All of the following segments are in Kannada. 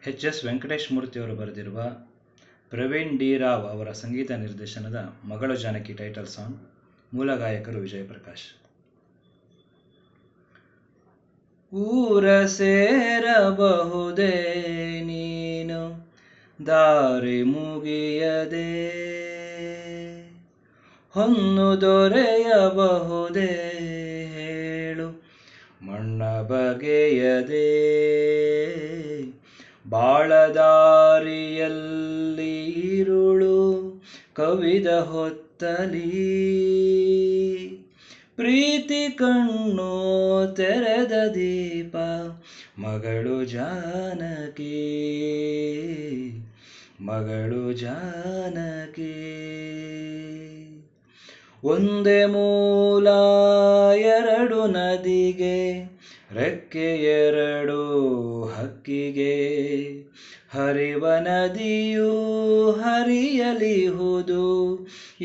ಎಚ್.ಎಸ್. ವೆಂಕಟೇಶ್ ಮೂರ್ತಿಯವರು ಬರೆದಿರುವ ಪ್ರವೀಣ್ ಡಿ ರಾವ್ ಅವರ ಸಂಗೀತ ನಿರ್ದೇಶನದ ಮಗಳು ಜಾನಕಿ ಟೈಟಲ್ ಸಾಂಗ್. ಮೂಲ ಗಾಯಕರು ವಿಜಯ್ ಪ್ರಕಾಶ್. ಊರ ಸೇರಬಹುದೇ ನೀನು ದಾರಿ ಮುಗಿಯದೆ, ಹೊನ್ನು ದೊರೆಯಬಹುದೇ ಹೇಳು ಮಣ್ಣ ಬಗೆಯದೆ, ಬಾಳದಾರಿಯಲ್ಲಿ ಇರುಳು ಕವಿದ ಹೊತ್ತಲಿ, ಪ್ರೀತಿ ಕಣ್ಣು ತೆರೆದ ದೀಪ ಮಗಳು ಜಾನಕಿ, ಮಗಳು ಜಾನಕಿ. ಒಂದೇ ಮೂಲ ಎರಡು ನದಿಗೆ, ರೆಕ್ಕೆ ಎರಡು ಹಕ್ಕಿಗೆ, ಹರಿವ ನದಿಯು ಹರಿಯಲಿಹುದು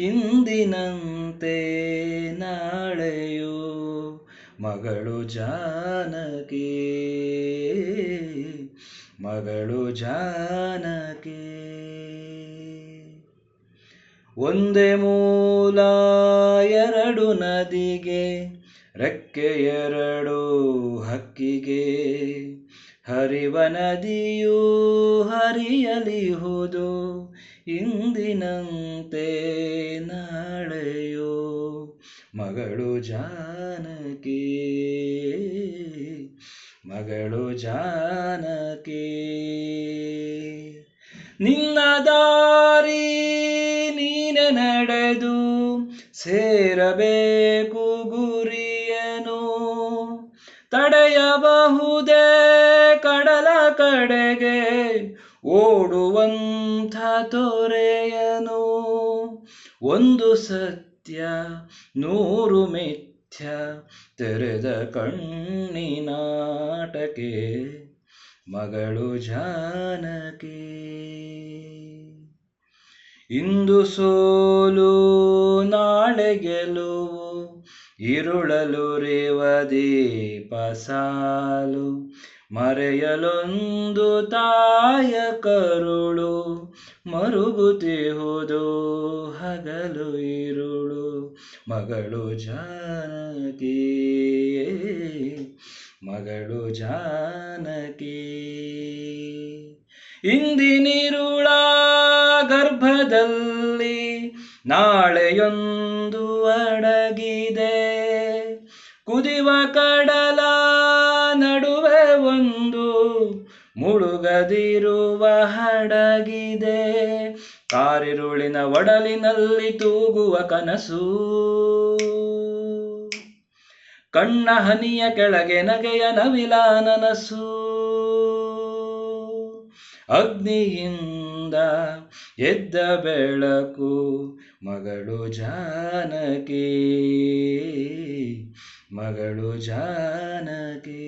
ಇಂದಿನಂತೆ ನಾಳೆಯು, ಮಗಳು ಜಾನಕಿ, ಮಗಳು ಜಾನಕಿ. ಒಂದೇ ಮೂಲ ಎರಡು ನದಿಗೆ, ರೆಕ್ಕೆ ಎರಡು ಹಕ್ಕಿಗೆ, ಹರಿವ ನದಿಯು ಹರಿಯಲಿಹುದು ಇಂದಿನಂತೆ ನಾಳೆಯೋ, ಮಗಳು ಜಾನಕಿ, ಮಗಳು ಜಾನಕಿ. ನಿನ್ನ ದಾರಿ ನೀನೆ ನಡೆದು ಸೇರಬೇಕು ಗುರಿಯನು, ತಡೆಯಬಹುದೇ ಕಡಲ ಕಡೆಗೆ ಓಡುವಂಥ ತೊರೆಯನು. ಒಂದು ಸತ್ಯ ನೂರು ಮಿಥ್ಯ ತೆರೆದ ಕಣ್ಣಿನಾಟಕೆ, ಮಗಳು ಜಾನಕಿ. ಇಂದು ಸೋಲು ನಾಳೆ ಗೆಲುವು, ഇരുಳಲುರಿವ ದೀಪ ಸಾಲು, ಮರೆಯಲೊಂದು ತಾಯ ಕರುಳು, ಮರುಗುತ್ತಿಹುದು ಹಗಲು ഇരുಳು, ಮಗಳು ಜಾನಕಿ, ಮಗಳು ಜಾನಕಿ. ಇಂದಿನಿರುಳ ಗರ್ಭದಲ್ಲಿ ನಾಳೆಯೊಂದು ಅಡಗಿದೆ, ಕುದಿವ ಕಡಲ ನಡುವೆ ಒಂದು ಮುಳುಗದಿರುವ ಹಡಗಿದೆ, ಕಾರಿರುಳಿನ ಒಡಲಿನಲ್ಲಿ ತೂಗುವ ಕನಸು, ಕಣ್ಣ ಹನಿಯ ಕೆಳಗೆ ನಗೆಯ ನವಿಲ ನನಸು, ಅಗ್ನಿಯಿಂದ ಎದ್ದ ಬೆಳಕು ಮಗಳು ಜಾನಕಿ, ಮಗಳು ಜಾನಕಿ.